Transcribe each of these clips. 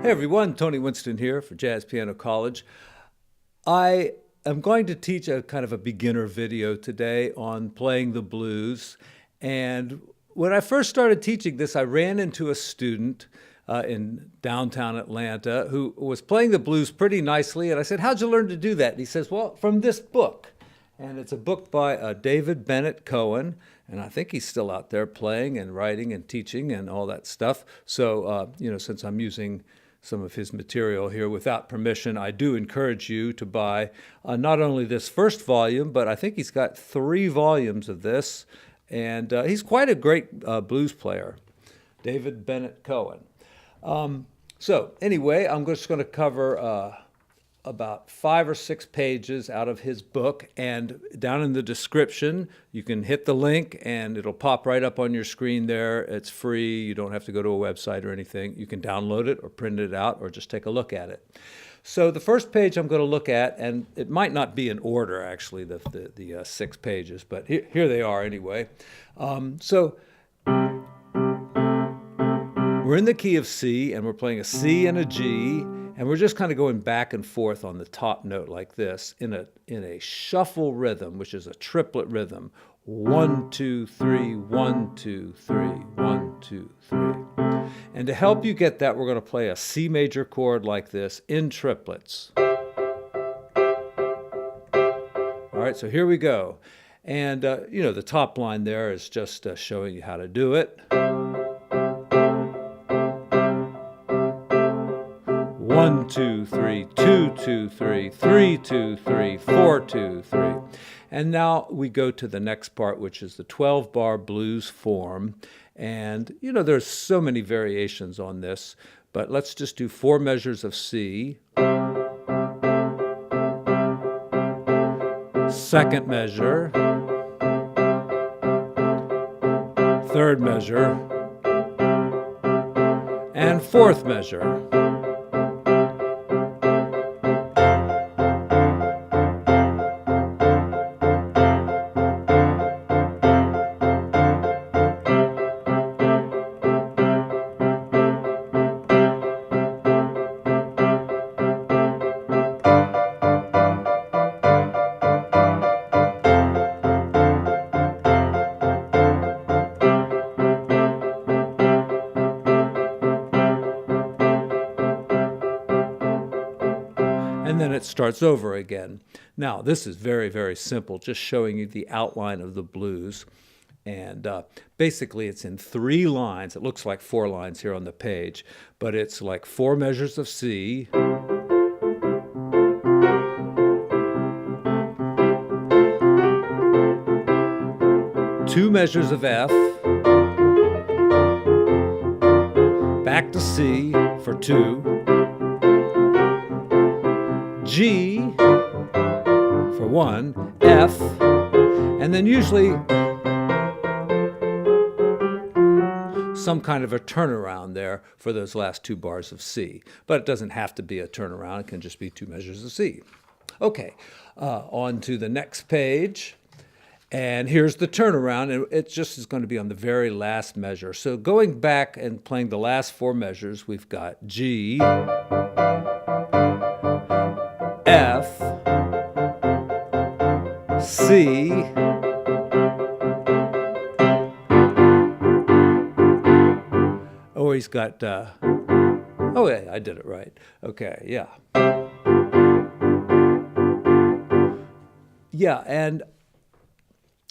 Hey everyone, Tony Winston here for Jazz Piano College. I am going to teach a kind of a beginner video today on playing the blues. And when I first started teaching this, I ran into a student in downtown Atlanta who was playing the blues pretty nicely. And I said, "How'd you learn to do that?" And he says, "Well, from this book." And it's a book by David Bennett Cohen, and I think he's still out there playing and writing and teaching and all that stuff. So, since I'm using some of his material here without permission, I do encourage you to buy not only this first volume, but I think he's got 3 volumes of this, and he's quite a great blues player, David Bennett Cohen. So anyway, I'm just going to cover about 5 or 6 pages out of his book, and down in the description you can hit the link and it'll pop right up on your screen there. It's free. You don't have to go to a website or anything. You can download it or print it out or just take a look at it. So the first page I'm going to look at, and it might not be in order actually, the 6 pages, but here they are anyway. So we're in the key of C, and we're playing a C and a G, and we're just kind of going back and forth on the top note like this in a shuffle rhythm, which is a triplet rhythm. 1, 2, 3, 1, 2, 3, 1, 2, 3. And to help you get that, we're going to play a C major chord like this in triplets. All right, so here we go. And, the top line there is just showing you how to do it. 1, 2, 3, 2, 2, 3, 3, 2, 3, 4, 2, 3. And now we go to the next part, which is the 12-bar blues form. And, there's so many variations on this, but let's just do 4 measures of C. Second measure. Third measure. And fourth measure. And then it starts over again. Now, this is very, very simple, just showing you the outline of the blues. And basically, it's in 3 lines. It looks like 4 lines here on the page, but it's like 4 measures of C, 2 measures of F, back to C for 2, G for 1, F, and then usually some kind of a turnaround there for those last 2 bars of C. But it doesn't have to be a turnaround. It can just be 2 measures of C. Okay, on to the next page. And here's the turnaround, and it just is going to be on the very last measure. So going back and playing the last 4 measures, we've got G, F, C, oh, he's got, oh yeah, I did it right. Okay, yeah. Yeah, and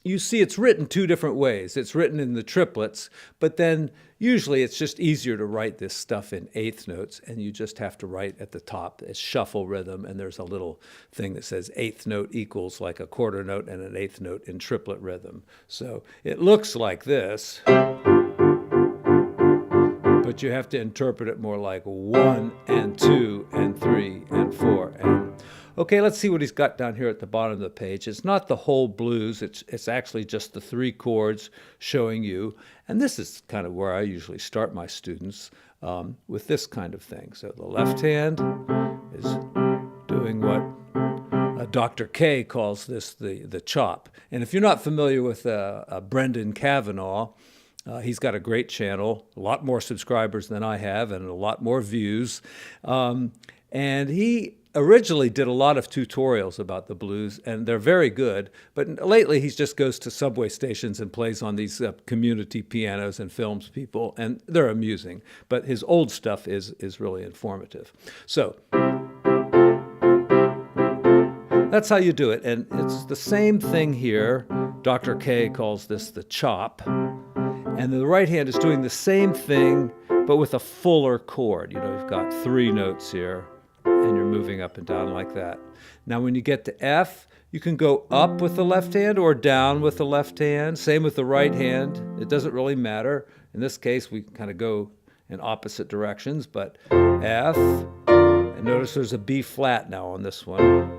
you see it's written 2 different ways. It's written in the triplets, but then usually it's just easier to write this stuff in 8th notes, and you just have to write at the top. It's shuffle rhythm, and there's a little thing that says 8th note equals like a quarter note and an 8th note in triplet rhythm. So it looks like this, but you have to interpret it more like 1 and 2 and 3 and 4 and... Okay, let's see what he's got down here at the bottom of the page. It's not the whole blues. It's actually just the 3 chords showing you. And this is kind of where I usually start my students with this kind of thing. So the left hand is doing what Dr. K calls this the chop. And if you're not familiar with Brendan Kavanaugh, He's got a great channel, a lot more subscribers than I have, and a lot more views. And he originally did a lot of tutorials about the blues, and they're very good. But lately, he just goes to subway stations and plays on these community pianos and films people, and they're amusing. But his old stuff is really informative. So that's how you do it. And it's the same thing here. Dr. K calls this the chop. And the right hand is doing the same thing, but with a fuller chord. You know, you've got 3 notes here, and you're moving up and down like that. Now, when you get to F, you can go up with the left hand or down with the left hand. Same with the right hand. It doesn't really matter. In this case, we kind of go in opposite directions, but F, and notice there's a B flat now on this one.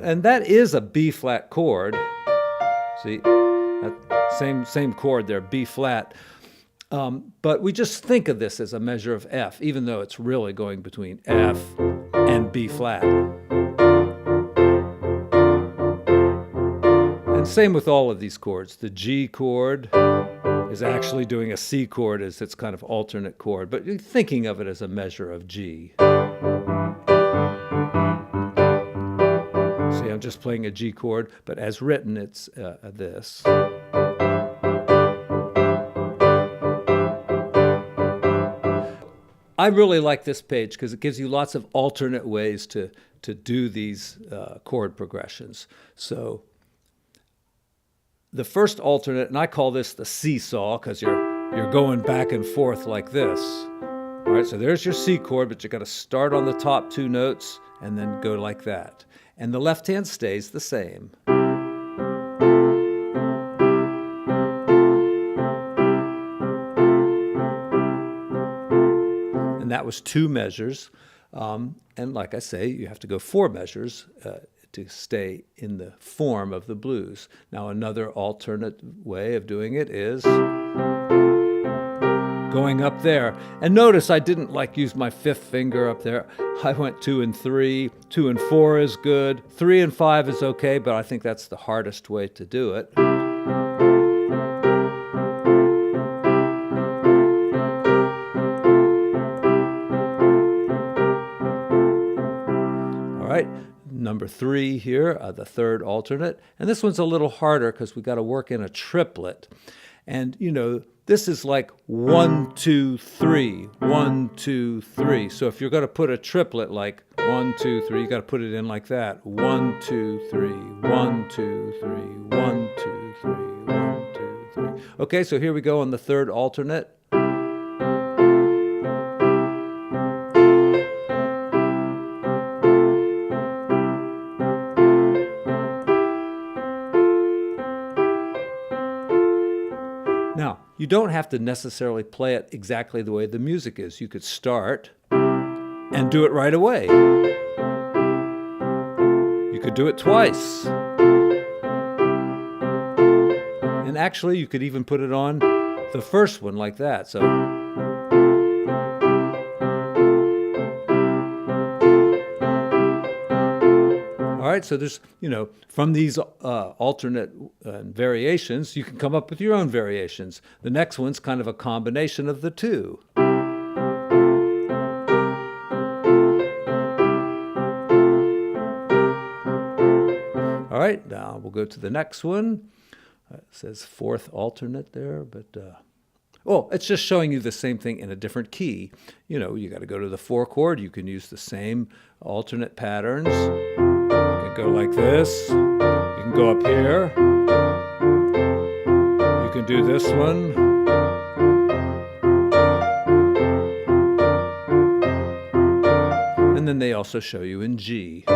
And that is a B flat chord. See, that same chord there, B flat. But we just think of this as a measure of F, even though it's really going between F and B flat. And same with all of these chords. The G chord is actually doing a C chord as its kind of alternate chord, but you're thinking of it as a measure of G. See, I'm just playing a G chord, but as written, it's this. I really like this page because it gives you lots of alternate ways to do these chord progressions. So the first alternate, and I call this the seesaw because you're going back and forth like this. All right, so there's your C chord, but you got to start on the top 2 notes and then go like that. And the left hand stays the same. And that was 2 measures. And like I say, you have to go 4 measures to stay in the form of the blues. Now, another alternate way of doing it is going up there. And notice I didn't use my 5th finger up there. I went 2 and 3. 2 and 4 is good. 3 and 5 is okay, but I think that's the hardest way to do it. All right, number 3 here, the 3rd alternate. And this one's a little harder because we got to work in a triplet. And, you know, this is like 1, 2, 3, 1, 2, 3. So if you're going to put a triplet like 1, 2, 3, you got to put it in like that. 1, 2, 3, 1, 2, 3, 1, 2, 3, 1, 2, 3. Okay, so here we go on the 3rd alternate. Now, you don't have to necessarily play it exactly the way the music is. You could start and do it right away. You could do it twice. And actually, you could even put it on the first one like that. So, all right, so there's, you know, from these alternate variations, you can come up with your own variations. The next one's kind of a combination of the 2. All right, now we'll go to the next one. It says 4th alternate there, but oh, it's just showing you the same thing in a different key. You know, you got to go to the 4 chord. You can use the same alternate patterns. Go like this. You can go up here. You can do this one. And then they also show you in G. All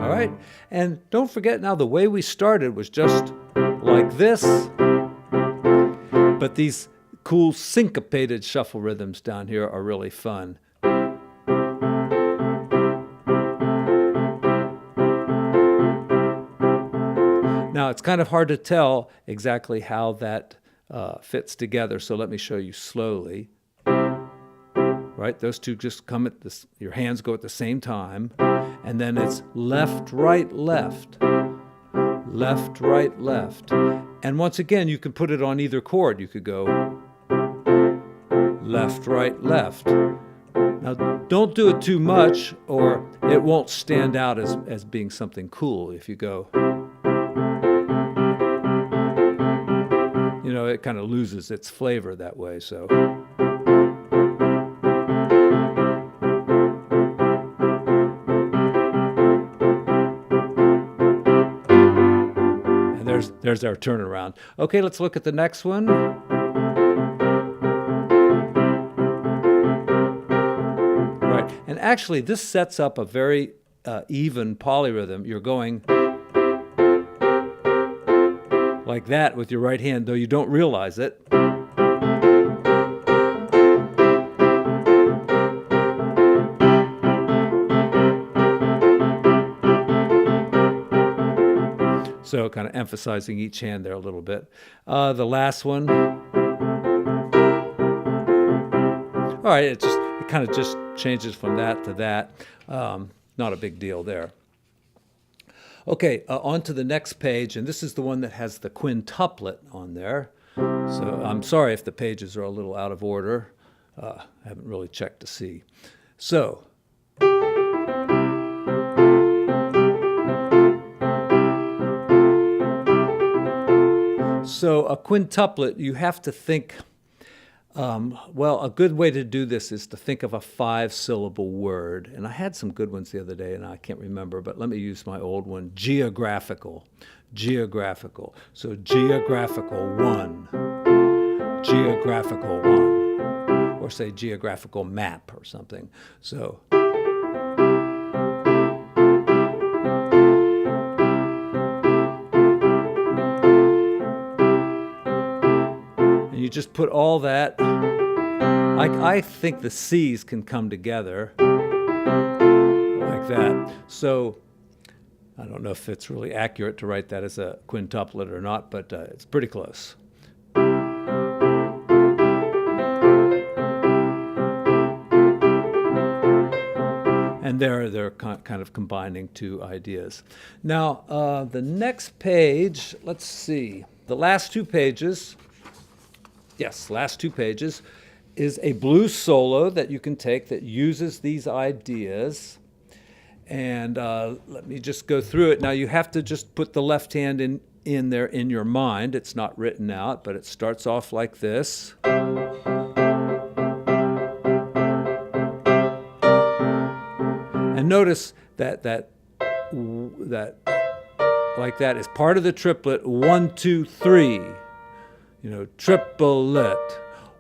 right. And don't forget now, the way we started was just like this. But these cool syncopated shuffle rhythms down here are really fun. Now, it's kind of hard to tell exactly how that fits together, so let me show you slowly. right? Those two just come at this, your hands go at the same time. And then it's left, right, left. Left, right, left. And once again, you can put it on either chord. You could go left, right, left. Now, don't do it too much or it won't stand out as being something cool. If you go, you know, it kind of loses its flavor that way, so. And there's our turnaround. Okay, let's look at the next one. And actually, this sets up a very even polyrhythm. You're going like that with your right hand, though you don't realize it. So kind of emphasizing each hand there a little bit. The last one. All right, it kind of just changes from that to that. Not a big deal there. Okay, on to the next page, and this is the one that has the quintuplet on there. So I'm sorry if the pages are a little out of order. I haven't really checked to see. So. So a quintuplet, you have to think. Well, a good way to do this is to think of a 5-syllable word. And I had some good ones the other day, and I can't remember, but let me use my old one, geographical. Geographical. So geographical 1. Geographical 1. Or say geographical map or something. So. You just put all that, I think the C's can come together like that. So I don't know if it's really accurate to write that as a quintuplet or not, but it's pretty close. And they're kind of combining two ideas. Now, the next page, let's see, the last two pages. Yes, last two pages is a blues solo that you can take that uses these ideas. And let me just go through it. Now you have to just put the left hand in there in your mind. It's not written out, but it starts off like this. And notice that like that is part of the triplet 1, 2, 3. You know, triplet,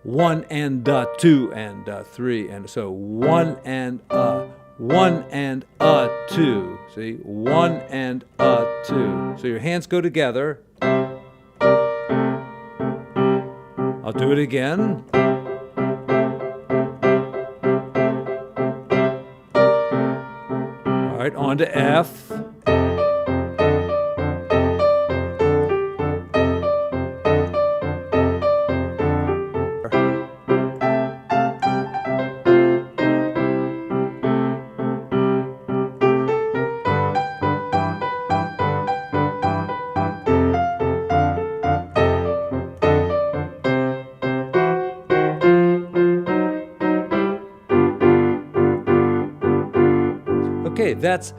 1 and 2 and 3, and so 1 and 2. See, 1 and 2. So your hands go together. I'll do it again. All right, on to F. Okay, that's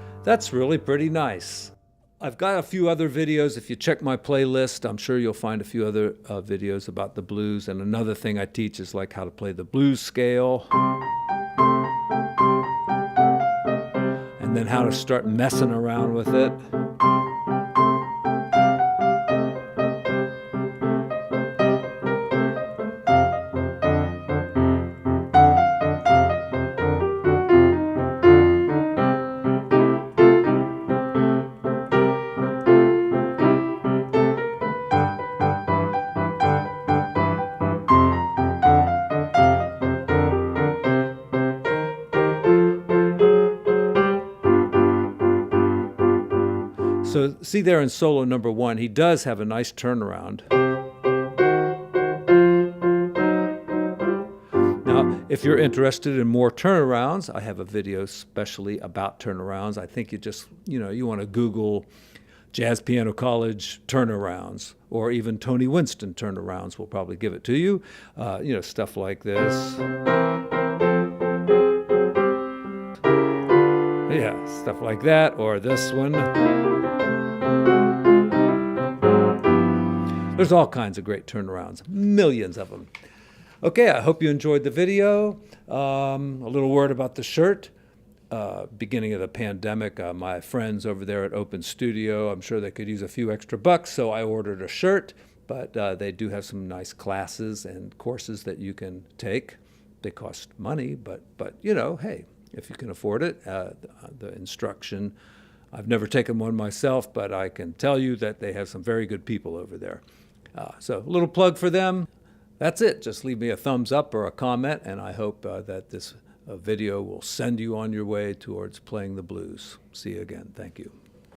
really pretty nice. I've got a few other videos. If you check my playlist, I'm sure you'll find a few other videos about the blues. And another thing I teach is like how to play the blues scale. And then how to start messing around with it. So see there in solo number 1, he does have a nice turnaround. Now, If you're interested in more turnarounds, I have a video specially about turnarounds. I think you want to Google Jazz Piano College turnarounds, or even Tony Winston turnarounds will probably give it to you. Stuff like this. Yeah, stuff like that, or this one. There's all kinds of great turnarounds, millions of them. Okay, I hope you enjoyed the video. A little word about the shirt. Beginning of the pandemic, my friends over there at Open Studio, I'm sure they could use a few extra bucks, so I ordered a shirt, but they do have some nice classes and courses that you can take. They cost money, but hey, if you can afford it, the instruction, I've never taken one myself, but I can tell you that they have some very good people over there. So a little plug for them. That's it. Just leave me a thumbs up or a comment, and I hope that this video will send you on your way towards playing the blues. See you again. Thank you.